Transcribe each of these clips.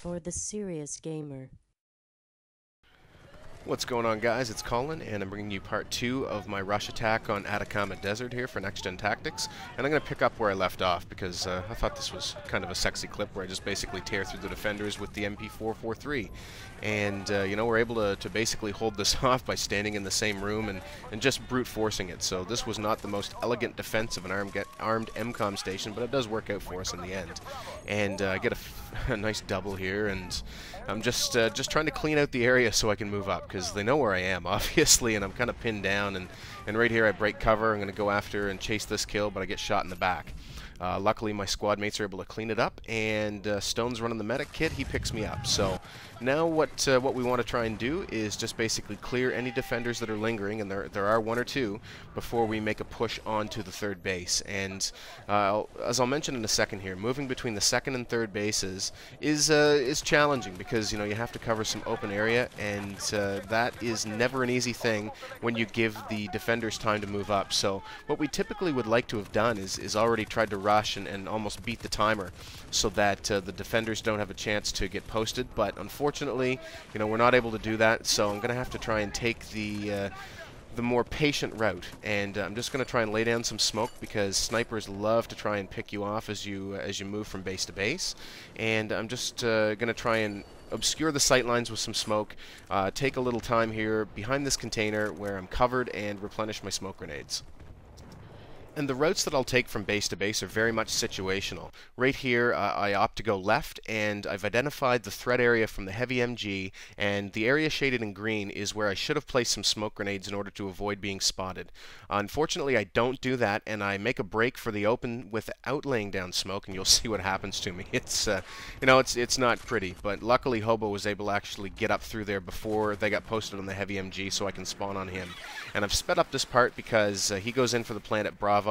for the serious gamer. What's going on, guys? It's Colin, and I'm bringing you part 2 of my rush attack on Atacama Desert here for Next Gen Tactics. And I'm going to pick up where I left off because I thought this was kind of a sexy clip where I just basically tear through the defenders with the MP443. And, you know, we're able to basically hold this off by standing in the same room and just brute forcing it. So this was not the most elegant defense of an armed MCOM station, but it does work out for us in the end. And I get a nice double here, and I'm just trying to clean out the area so I can move up, because they know where I am, obviously, and I'm kind of pinned down, and right here I break cover. I'm going to go after and chase this kill, but I get shot in the back. Luckily, my squad mates are able to clean it up, and Stone's running the medic kit. He picks me up. So now what we want to try and do is just basically clear any defenders that are lingering, and there are one or two, before we make a push onto the third base. And as I'll mention in a second here, moving between the second and third bases is challenging because, you know, you have to cover some open area, and that is never an easy thing when you give the defenders time to move up. So what we typically would like to have done is already tried to rush and almost beat the timer so that the defenders don't have a chance to get posted. But unfortunately, you know, we're not able to do that, so I'm going to have to try and take the more patient route, and I'm just going to try and lay down some smoke, because snipers love to try and pick you off as you move from base to base. And I'm just going to try and obscure the sight lines with some smoke, take a little time here behind this container where I'm covered, and replenish my smoke grenades. And the routes that I'll take from base to base are very much situational. Right here, I opt to go left, and I've identified the threat area from the heavy MG, and the area shaded in green is where I should have placed some smoke grenades in order to avoid being spotted. Unfortunately, I don't do that, and I make a break for the open without laying down smoke, and you'll see what happens to me. It's, you know, it's not pretty, but luckily Hobo was able to actually get up through there before they got posted on the heavy MG, so I can spawn on him. And I've sped up this part because he goes in for the plant at Bravo,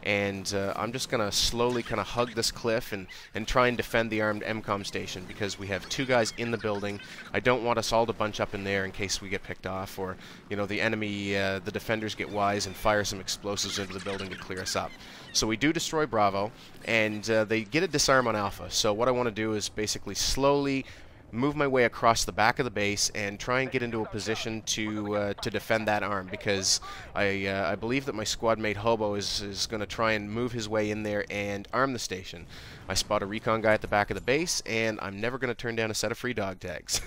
and I'm just going to slowly kind of hug this cliff and try and defend the armed MCOM station, because we have two guys in the building. I don't want us all to bunch up in there in case we get picked off, or, you know, the enemy, the defenders get wise and fire some explosives into the building to clear us up. So we do destroy Bravo, and they get a disarm on Alpha. So what I want to do is basically slowly move my way across the back of the base and try and get into a position to defend that arm, because I believe that my squad mate Hobo is going to try and move his way in there and arm the station. I spot a recon guy at the back of the base, and I'm never going to turn down a set of free dog tags.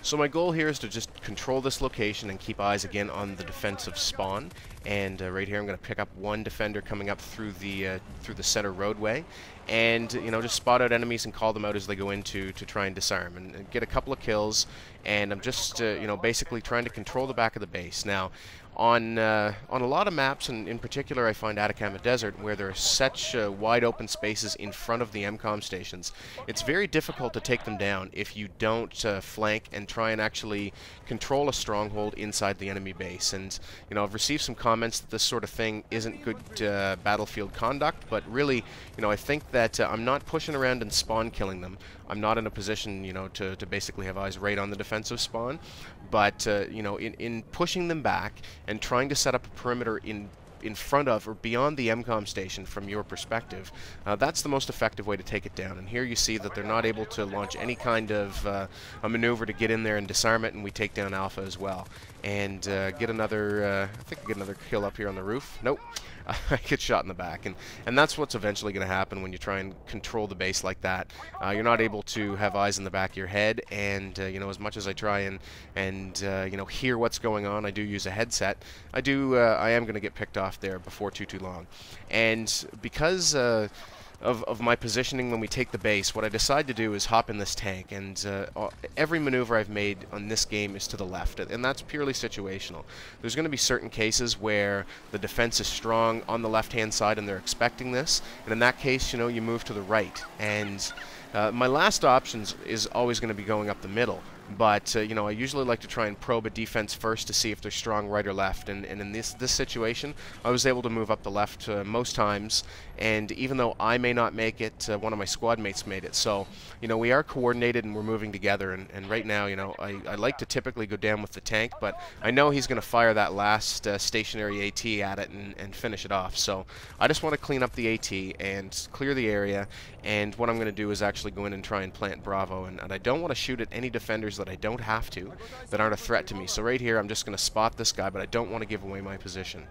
So my goal here is to just control this location and keep eyes again on the defensive spawn. And right here I'm going to pick up one defender coming up through the center roadway, and, you know, just spot out enemies and call them out as they go in to try and disarm and get a couple of kills. And I'm just you know, basically trying to control the back of the base. Now, on a lot of maps, and in particular I find Atacama Desert, where there are such wide open spaces in front of the MCOM stations, it's very difficult to take them down if you don't flank and try and actually control a stronghold inside the enemy base. And, you know, I've received some comments that this sort of thing isn't good battlefield conduct, but really, you know, I think that I'm not pushing around and spawn killing them. I'm not in a position, you know, to basically have eyes right on the defensive spawn, but you know, in pushing them back and trying to set up a perimeter in front of or beyond the MCOM station from your perspective, that's the most effective way to take it down. And here you see that they're not able to launch any kind of a maneuver to get in there and disarm it, and we take down Alpha as well. And get another, I think I get another kill up here on the roof. Nope. I get shot in the back, and that's what's eventually going to happen when you try and control the base like that. You're not able to have eyes in the back of your head, and you know, as much as I try and you know, hear what's going on, I do use a headset. I am going to get picked off there before too long, and because of my positioning when we take the base, what I decide to do is hop in this tank, and every maneuver I've made on this game is to the left, and that's purely situational. There's going to be certain cases where the defense is strong on the left-hand side and they're expecting this, and in that case, you know, you move to the right. And my last option is always going to be going up the middle. but you know, I usually like to try and probe a defense first to see if they're strong right or left, and in this situation, I was able to move up the left most times, and even though I may not make it, one of my squad mates made it. So, you know, we are coordinated and we're moving together, and right now, you know, I like to typically go down with the tank, but I know he's going to fire that last stationary AT at it and finish it off. So I just want to clean up the AT and clear the area, and what I'm going to do is actually go in and try and plant Bravo, and I don't want to shoot at any defenders that I don't have to, that aren't a threat to me. So right here, I'm just going to spot this guy, but I don't want to give away my position.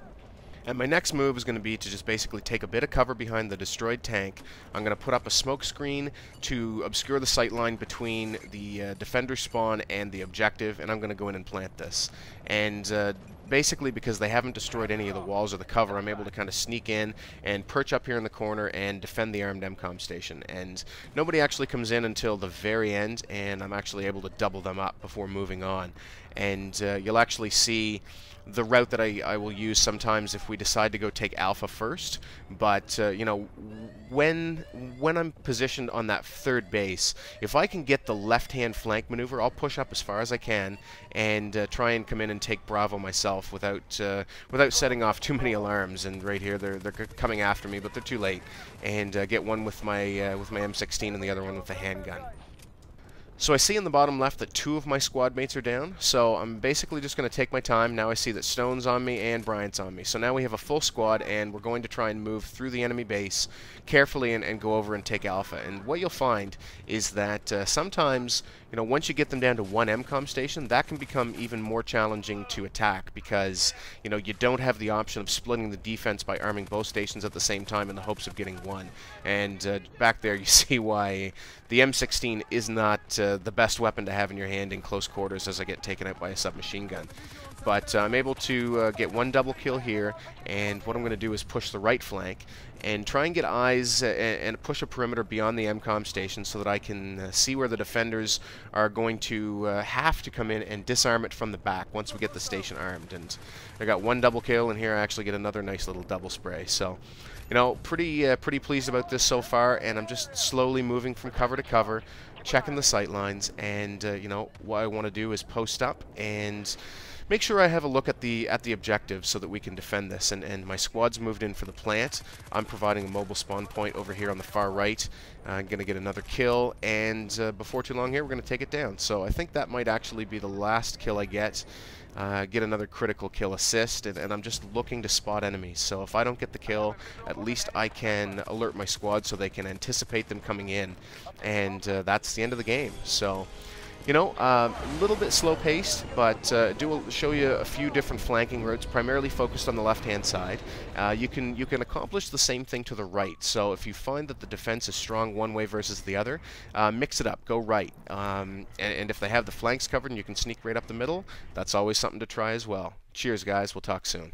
And my next move is going to be to just basically take a bit of cover behind the destroyed tank. I'm going to put up a smoke screen to obscure the sight line between the defender spawn and the objective, and I'm going to go in and plant this. And basically, because they haven't destroyed any of the walls or the cover, I'm able to kind of sneak in and perch up here in the corner and defend the armed MCOM station. And nobody actually comes in until the very end, and I'm actually able to double them up before moving on. And you'll actually see the route that I will use sometimes if we decide to go take Alpha first. But you know, when I'm positioned on that third base, if I can get the left-hand flank maneuver, I'll push up as far as I can and try and come in and take Bravo myself without setting off too many alarms. And right here, they're coming after me, but they're too late. And get one with my M16 and the other one with the handgun. So I see in the bottom left that 2 of my squad mates are down, so I'm basically just going to take my time. Now I see that Stone's on me and Bryant's on me. So now we have a full squad, and we're going to try and move through the enemy base carefully and go over and take Alpha. And what you'll find is that sometimes, you know, once you get them down to 1 MCOM station, that can become even more challenging to attack because, you know, you don't have the option of splitting the defense by arming both stations at the same time in the hopes of getting one. And back there you see why the M16 is not the best weapon to have in your hand in close quarters as I get taken out by a submachine gun. But I'm able to get 1 double kill here, and what I'm going to do is push the right flank and try and get eyes and push a perimeter beyond the MCOM station so that I can see where the defenders are going to have to come in and disarm it from the back once we get the station armed. And I got 1 double kill, and here I actually get another nice little double spray. So, you know, pretty pleased about this so far, and I'm just slowly moving from cover to cover, checking the sight lines, and you know, what I want to do is post up and make sure I have a look at the objective so that we can defend this. And my squad's moved in for the plant. I'm providing a mobile spawn point over here on the far right. I'm going to get another kill, and before too long here, we're going to take it down. So I think that might actually be the last kill I get. Get another critical kill assist, and I'm just looking to spot enemies. So if I don't get the kill, at least I can alert my squad so they can anticipate them coming in, and that's the end of the game. So, you know, a little bit slow-paced, but do show you a few different flanking routes, primarily focused on the left-hand side. You can accomplish the same thing to the right. So if you find that the defense is strong one way versus the other, mix it up, go right. And if they have the flanks covered and you can sneak right up the middle, that's always something to try as well. Cheers, guys. We'll talk soon.